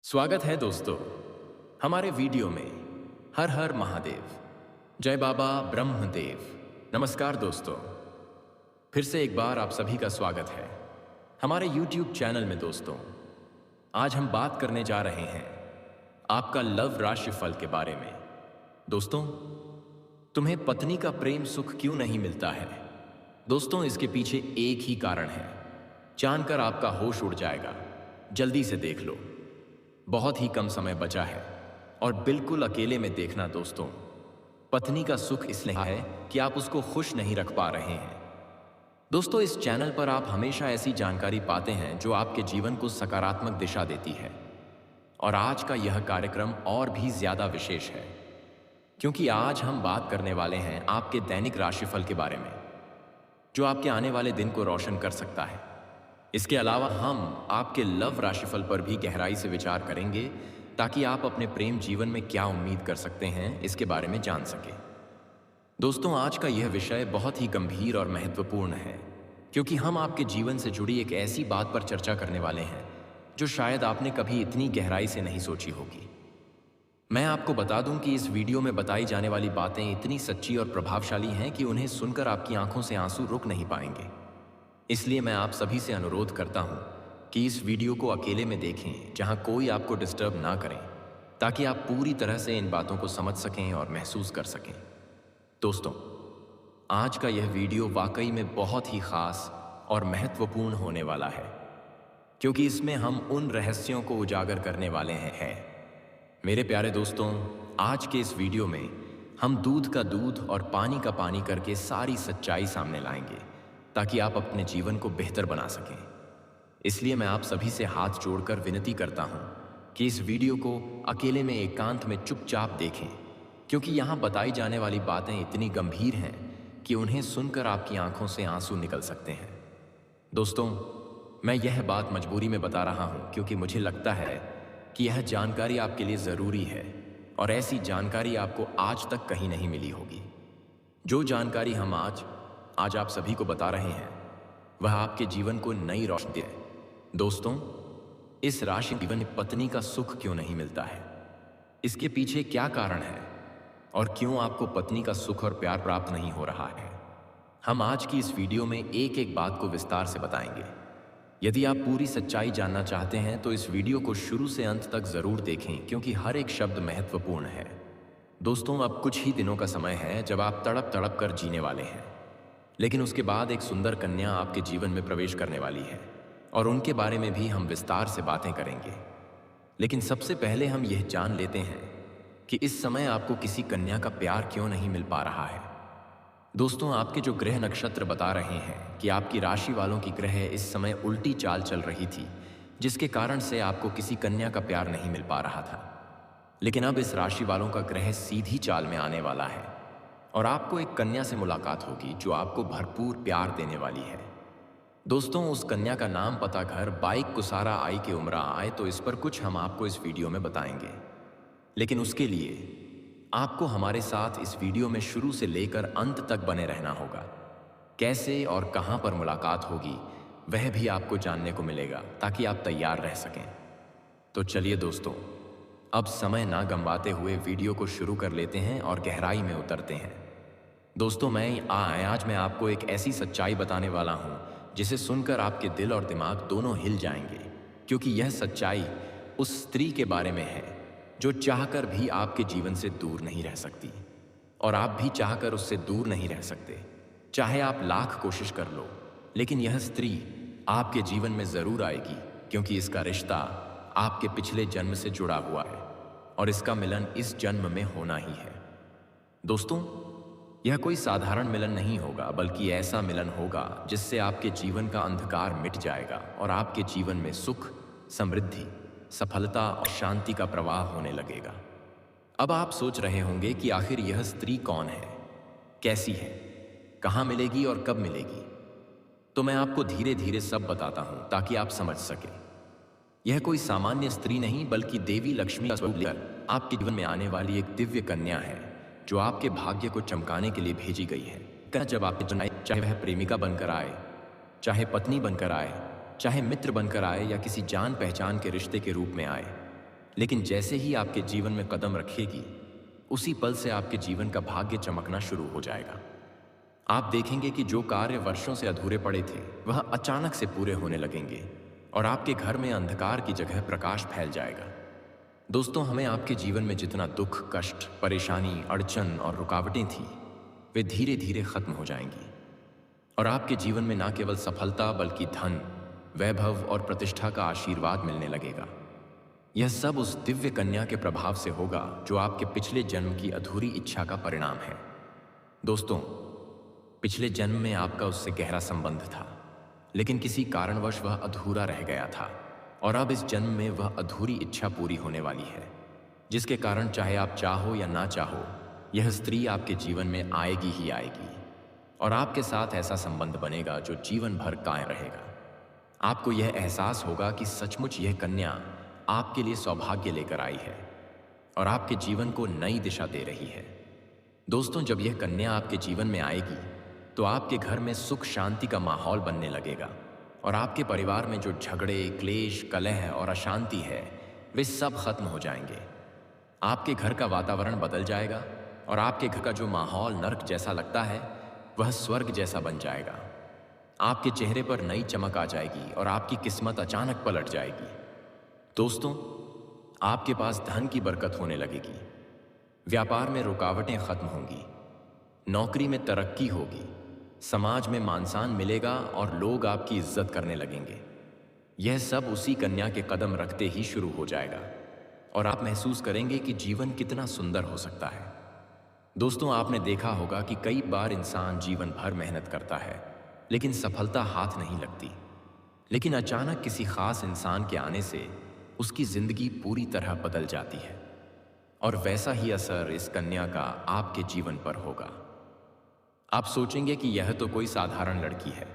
स्वागत है दोस्तों हमारे वीडियो में। हर हर महादेव, जय बाबा ब्रह्मदेव। नमस्कार दोस्तों, फिर से एक बार आप सभी का स्वागत है हमारे YouTube चैनल में। दोस्तों, आज हम बात करने जा रहे हैं आपका लव राशिफल के बारे में। दोस्तों, तुम्हें पत्नी का प्रेम सुख क्यों नहीं मिलता है? दोस्तों, इसके पीछे एक ही कारण है, जानकर आपका होश उड़ जाएगा। जल्दी से देख लो, बहुत ही कम समय बचा है और बिल्कुल अकेले में देखना। दोस्तों, पत्नी का सुख इसलिए है कि आप उसको खुश नहीं रख पा रहे हैं। दोस्तों, इस चैनल पर आप हमेशा ऐसी जानकारी पाते हैं जो आपके जीवन को सकारात्मक दिशा देती है। और आज का यह कार्यक्रम और भी ज्यादा विशेष है क्योंकि आज हम बात करने वाले हैं आपके दैनिक राशिफल के बारे में, जो आपके आने वाले दिन को रोशन कर सकता है। इसके अलावा हम आपके लव राशिफल पर भी गहराई से विचार करेंगे ताकि आप अपने प्रेम जीवन में क्या उम्मीद कर सकते हैं इसके बारे में जान सकें। दोस्तों, आज का यह विषय बहुत ही गंभीर और महत्वपूर्ण है क्योंकि हम आपके जीवन से जुड़ी एक ऐसी बात पर चर्चा करने वाले हैं जो शायद आपने कभी इतनी गहराई से नहीं सोची होगी। मैं आपको बता दूं कि इस वीडियो में बताई जाने वाली बातें इतनी सच्ची और प्रभावशाली हैं कि उन्हें सुनकर आपकी आंखों से आंसू रुक नहीं पाएंगे। इसलिए मैं आप सभी से अनुरोध करता हूं कि इस वीडियो को अकेले में देखें, जहां कोई आपको डिस्टर्ब ना करें, ताकि आप पूरी तरह से इन बातों को समझ सकें और महसूस कर सकें। दोस्तों, आज का यह वीडियो वाकई में बहुत ही खास और महत्वपूर्ण होने वाला है क्योंकि इसमें हम उन रहस्यों को उजागर करने वाले हैं। मेरे प्यारे दोस्तों, आज के इस वीडियो में हम दूध का दूध और पानी का पानी करके सारी सच्चाई सामने लाएंगे ताकि आप अपने जीवन को बेहतर बना सकें। इसलिए मैं आप सभी से हाथ जोड़कर विनती करता हूं कि इस वीडियो को अकेले में एकांत में चुपचाप देखें, क्योंकि यहां बताई जाने वाली बातें इतनी गंभीर हैं कि उन्हें सुनकर आपकी आंखों से आंसू निकल सकते हैं। दोस्तों, मैं यह बात मजबूरी में बता रहा हूं क्योंकि मुझे लगता है कि यह जानकारी आपके लिए ज़रूरी है और ऐसी जानकारी आपको आज तक कहीं नहीं मिली होगी। जो जानकारी हम आज आप सभी को बता रहे हैं वह आपके जीवन को नई रोशनी है। दोस्तों, इस राशि जीवन में पत्नी का सुख क्यों नहीं मिलता है, इसके पीछे क्या कारण है और क्यों आपको पत्नी का सुख और प्यार प्राप्त नहीं हो रहा है, हम आज की इस वीडियो में एक एक बात को विस्तार से बताएंगे। यदि आप पूरी सच्चाई जानना चाहते हैं तो इस वीडियो को शुरू से अंत तक जरूर देखें क्योंकि हर एक शब्द महत्वपूर्ण है। दोस्तों, अब कुछ ही दिनों का समय है जब आप तड़प तड़प कर जीने वाले हैं, लेकिन उसके बाद एक सुंदर कन्या आपके जीवन में प्रवेश करने वाली है और उनके बारे में भी हम विस्तार से बातें करेंगे। लेकिन सबसे पहले हम यह जान लेते हैं कि इस समय आपको किसी कन्या का प्यार क्यों नहीं मिल पा रहा है। दोस्तों, आपके जो ग्रह नक्षत्र बता रहे हैं कि आपकी राशि वालों की ग्रह इस समय उल्टी चाल चल रही थी, जिसके कारण से आपको किसी कन्या का प्यार नहीं मिल पा रहा था। लेकिन अब इस राशि वालों का ग्रह सीधी चाल में आने वाला है और आपको एक कन्या से मुलाकात होगी जो आपको भरपूर प्यार देने वाली है। दोस्तों, उस कन्या का नाम, पता, घर, बाइक, कुसारा, आई के उम्र आए, तो इस पर कुछ हम आपको इस वीडियो में बताएंगे। लेकिन उसके लिए आपको हमारे साथ इस वीडियो में शुरू से लेकर अंत तक बने रहना होगा। कैसे और कहां पर मुलाकात होगी वह भी आपको जानने को मिलेगा ताकि आप तैयार रह सकें। तो चलिए दोस्तों, अब समय ना गंवाते हुए वीडियो को शुरू कर लेते हैं और गहराई में उतरते हैं। दोस्तों, आज मैं आपको एक ऐसी सच्चाई बताने वाला हूं जिसे सुनकर आपके दिल और दिमाग दोनों हिल जाएंगे, क्योंकि यह सच्चाई उस स्त्री के बारे में है जो चाहकर भी आपके जीवन से दूर नहीं रह सकती और आप भी चाहकर उससे दूर नहीं रह सकते। चाहे आप लाख कोशिश कर लो, लेकिन यह स्त्री आपके जीवन में जरूर आएगी क्योंकि इसका रिश्ता आपके पिछले जन्म से जुड़ा हुआ है और इसका मिलन इस जन्म में होना ही है। दोस्तों, यह कोई साधारण मिलन नहीं होगा, बल्कि ऐसा मिलन होगा जिससे आपके जीवन का अंधकार मिट जाएगा और आपके जीवन में सुख, समृद्धि, सफलता और शांति का प्रवाह होने लगेगा। अब आप सोच रहे होंगे कि आखिर यह स्त्री कौन है, कैसी है, कहां मिलेगी और कब मिलेगी। तो मैं आपको धीरे धीरे सब बताता हूं ताकि आप समझ सकें। यह कोई सामान्य स्त्री नहीं बल्कि देवी लक्ष्मी का स्वरूप लेकर आपके जीवन में आने वाली एक दिव्य कन्या है जो आपके भाग्य को चमकाने के लिए भेजी गई है। जब आपके जन्म, चाहे वह प्रेमिका बनकर आए, चाहे पत्नी बनकर आए, चाहे मित्र बनकर आए या किसी जान पहचान के रिश्ते के रूप में आए, लेकिन जैसे ही आपके जीवन में कदम रखेगी, उसी पल से आपके जीवन का भाग्य चमकना शुरू हो जाएगा। आप देखेंगे कि जो कार्य वर्षों से अधूरे पड़े थे, वह अचानक से पूरे होने लगेंगे और आपके घर में अंधकार की जगह प्रकाश फैल जाएगा। दोस्तों, हमें आपके जीवन में जितना दुख, कष्ट, परेशानी, अड़चन और रुकावटें थी, वे धीरे धीरे खत्म हो जाएंगी और आपके जीवन में न केवल सफलता बल्कि धन, वैभव और प्रतिष्ठा का आशीर्वाद मिलने लगेगा। यह सब उस दिव्य कन्या के प्रभाव से होगा जो आपके पिछले जन्म की अधूरी इच्छा का परिणाम है। दोस्तों, पिछले जन्म में आपका उससे गहरा संबंध था, लेकिन किसी कारणवश वह अधूरा रह गया था और अब इस जन्म में वह अधूरी इच्छा पूरी होने वाली है, जिसके कारण चाहे आप चाहो या ना चाहो, यह स्त्री आपके जीवन में आएगी ही आएगी और आपके साथ ऐसा संबंध बनेगा जो जीवन भर कायम रहेगा। आपको यह एहसास होगा कि सचमुच यह कन्या आपके लिए सौभाग्य लेकर आई है और आपके जीवन को नई दिशा दे रही है। दोस्तों, जब यह कन्या आपके जीवन में आएगी तो आपके घर में सुख शांति का माहौल बनने लगेगा और आपके परिवार में जो झगड़े, क्लेश, कलह और अशांति है, वे सब खत्म हो जाएंगे। आपके घर का वातावरण बदल जाएगा और आपके घर का जो माहौल नर्क जैसा लगता है, वह स्वर्ग जैसा बन जाएगा। आपके चेहरे पर नई चमक आ जाएगी और आपकी किस्मत अचानक पलट जाएगी। दोस्तों, आपके पास धन की बरकत होने लगेगी, व्यापार में रुकावटें खत्म होंगी, नौकरी में तरक्की होगी, समाज में मान सम्मान मिलेगा और लोग आपकी इज्जत करने लगेंगे। यह सब उसी कन्या के कदम रखते ही शुरू हो जाएगा और आप महसूस करेंगे कि जीवन कितना सुंदर हो सकता है। दोस्तों, आपने देखा होगा कि कई बार इंसान जीवन भर मेहनत करता है, लेकिन सफलता हाथ नहीं लगती। लेकिन अचानक किसी खास इंसान के आने से उसकी जिंदगी पूरी तरह बदल जाती है और वैसा ही असर इस कन्या का आपके जीवन पर होगा। आप सोचेंगे कि यह तो कोई साधारण लड़की है,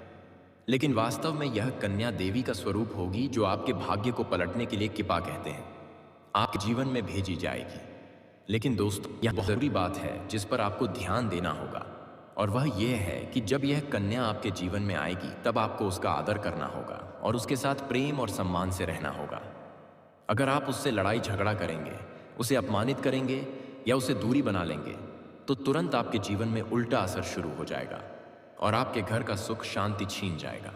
लेकिन वास्तव में यह कन्या देवी का स्वरूप होगी जो आपके भाग्य को पलटने के लिए कृपा कहते हैं, आपके जीवन में भेजी जाएगी। लेकिन दोस्तों, यह बहुत जरूरी बात है जिस पर आपको ध्यान देना होगा और वह यह है कि जब यह कन्या आपके जीवन में आएगी तब आपको उसका आदर करना होगा और उसके साथ प्रेम और सम्मान से रहना होगा। अगर आप उससे लड़ाई झगड़ा करेंगे, उसे अपमानित करेंगे या उसे दूरी बना लेंगे, तो तुरंत आपके जीवन में उल्टा असर शुरू हो जाएगा और आपके घर का सुख शांति छीन जाएगा।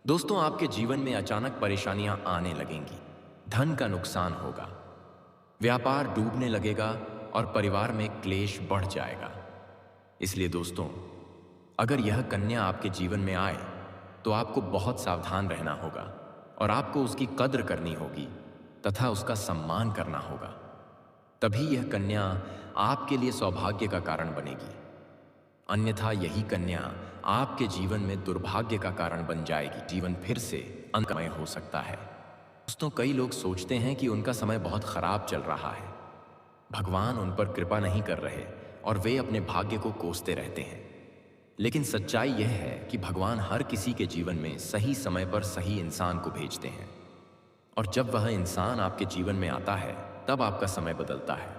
दोस्तों, आपके जीवन में अचानक परेशानियां आने लगेंगी, धन का नुकसान होगा, व्यापार डूबने लगेगा और परिवार में क्लेश बढ़ जाएगा। इसलिए दोस्तों, अगर यह कन्या आपके जीवन में आए तो आपको बहुत सावधान रहना होगा और आपको उसकी कद्र करनी होगी तथा उसका सम्मान करना होगा। तभी यह कन्या आपके लिए सौभाग्य का कारण बनेगी, अन्यथा यही कन्या आपके जीवन में दुर्भाग्य का कारण बन जाएगी। जीवन फिर से अंतमय हो सकता है। दोस्तों, कई लोग सोचते हैं कि उनका समय बहुत खराब चल रहा है, भगवान उन पर कृपा नहीं कर रहे और वे अपने भाग्य को कोसते रहते हैं। लेकिन सच्चाई यह है कि भगवान हर किसी के जीवन में सही समय पर सही इंसान को भेजते हैं और जब वह इंसान आपके जीवन में आता है तब आपका समय बदलता है।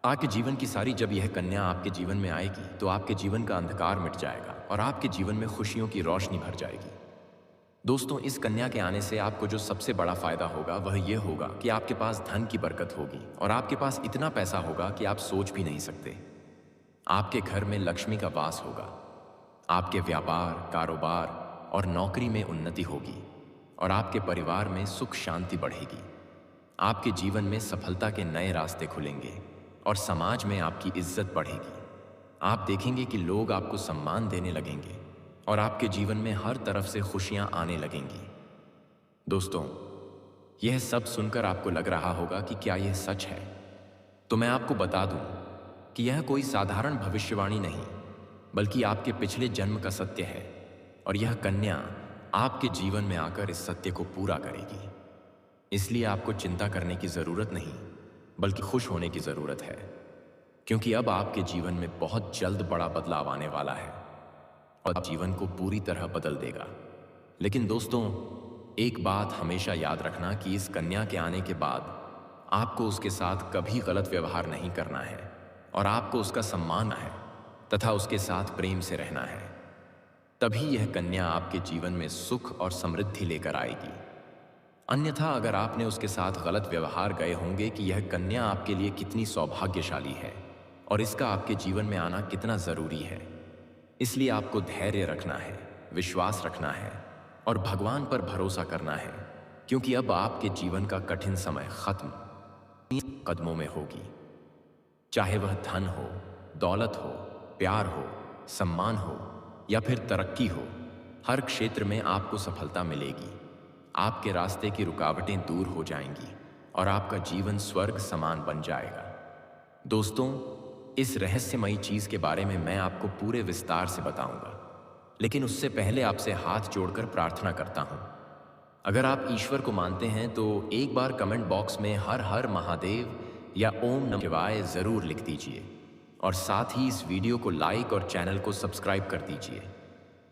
आपके जीवन की सारी जब यह कन्या आपके जीवन में आएगी तो आपके जीवन का अंधकार मिट जाएगा और आपके जीवन में खुशियों की रोशनी भर जाएगी। दोस्तों, इस कन्या के आने से आपको जो सबसे बड़ा फायदा होगा वह यह होगा कि आपके पास धन की बरकत होगी और आपके पास इतना पैसा होगा कि आप सोच भी नहीं सकते। आपके घर में लक्ष्मी का वास होगा, आपके व्यापार, कारोबार और नौकरी में उन्नति होगी और आपके परिवार में सुख शांति बढ़ेगी। आपके जीवन में सफलता के नए रास्ते खुलेंगे और समाज में आपकी इज्जत बढ़ेगी। आप देखेंगे कि लोग आपको सम्मान देने लगेंगे और आपके जीवन में हर तरफ से खुशियां आने लगेंगी। दोस्तों, यह सब सुनकर आपको लग रहा होगा कि क्या यह सच है? तो मैं आपको बता दूं कि यह कोई साधारण भविष्यवाणी नहीं, बल्कि आपके पिछले जन्म का सत्य है और यह कन्या आपके जीवन में आकर इस सत्य को पूरा करेगी। इसलिए आपको चिंता करने की जरूरत नहीं, बल्कि खुश होने की जरूरत है, क्योंकि अब आपके जीवन में बहुत जल्द बड़ा बदलाव आने वाला है और जीवन को पूरी तरह बदल देगा। लेकिन दोस्तों, एक बात हमेशा याद रखना कि इस कन्या के आने के बाद आपको उसके साथ कभी गलत व्यवहार नहीं करना है और आपको उसका सम्मान है तथा उसके साथ प्रेम से रहना है। तभी यह कन्या आपके जीवन में सुख और समृद्धि लेकर आएगी। अन्यथा अगर आपने उसके साथ गलत व्यवहार गए होंगे कि यह कन्या आपके लिए कितनी सौभाग्यशाली है और इसका आपके जीवन में आना कितना ज़रूरी है। इसलिए आपको धैर्य रखना है, विश्वास रखना है और भगवान पर भरोसा करना है, क्योंकि अब आपके जीवन का कठिन समय खत्म कदमों में होगी। चाहे वह धन हो, दौलत हो, प्यार हो, सम्मान हो या फिर तरक्की हो, हर क्षेत्र में आपको सफलता मिलेगी। आपके रास्ते की रुकावटें दूर हो जाएंगी और आपका जीवन स्वर्ग समान बन जाएगा। दोस्तों, इस रहस्यमयी चीज के बारे में मैं आपको पूरे विस्तार से बताऊंगा, लेकिन उससे पहले आपसे हाथ जोड़कर प्रार्थना करता हूं। अगर आप ईश्वर को मानते हैं तो एक बार कमेंट बॉक्स में हर हर महादेव या ओम नमः शिवाय जरूर लिख दीजिए और साथ ही इस वीडियो को लाइक और चैनल को सब्सक्राइब कर दीजिए,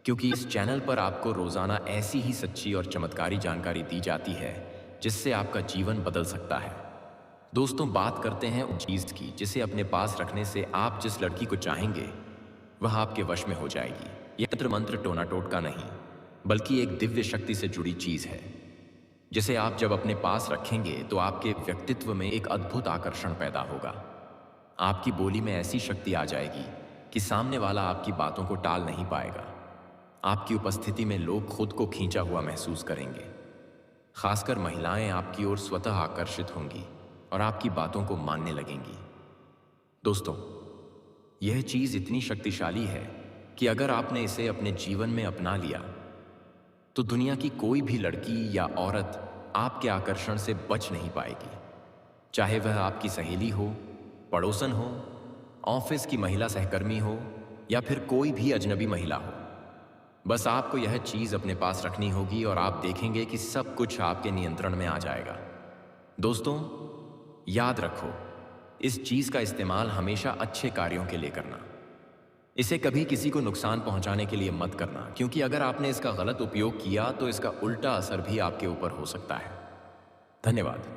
क्योंकि इस चैनल पर आपको रोजाना ऐसी ही सच्ची और चमत्कारी जानकारी दी जाती है जिससे आपका जीवन बदल सकता है। दोस्तों, बात करते हैं उस चीज की जिसे अपने पास रखने से आप जिस लड़की को चाहेंगे वह आपके वश में हो जाएगी। यह तंत्र मंत्र टोना टोटका नहीं, बल्कि एक दिव्य शक्ति से जुड़ी चीज है जिसे आप जब अपने पास रखेंगे तो आपके व्यक्तित्व में एक अद्भुत आकर्षण पैदा होगा। आपकी बोली में ऐसी शक्ति आ जाएगी कि सामने वाला आपकी बातों को टाल नहीं पाएगा। आपकी उपस्थिति में लोग खुद को खींचा हुआ महसूस करेंगे। खासकर महिलाएं आपकी ओर स्वतः आकर्षित होंगी और आपकी बातों को मानने लगेंगी। दोस्तों, यह चीज इतनी शक्तिशाली है कि अगर आपने इसे अपने जीवन में अपना लिया तो दुनिया की कोई भी लड़की या औरत आपके आकर्षण से बच नहीं पाएगी। चाहे वह आपकी सहेली हो, पड़ोसन हो, ऑफिस की महिला सहकर्मी हो या फिर कोई भी अजनबी महिला हो। बस आपको यह चीज अपने पास रखनी होगी और आप देखेंगे कि सब कुछ आपके नियंत्रण में आ जाएगा। दोस्तों, याद रखो, इस चीज का इस्तेमाल हमेशा अच्छे कार्यों के लिए करना। इसे कभी किसी को नुकसान पहुंचाने के लिए मत करना, क्योंकि अगर आपने इसका गलत उपयोग किया तो इसका उल्टा असर भी आपके ऊपर हो सकता है। धन्यवाद।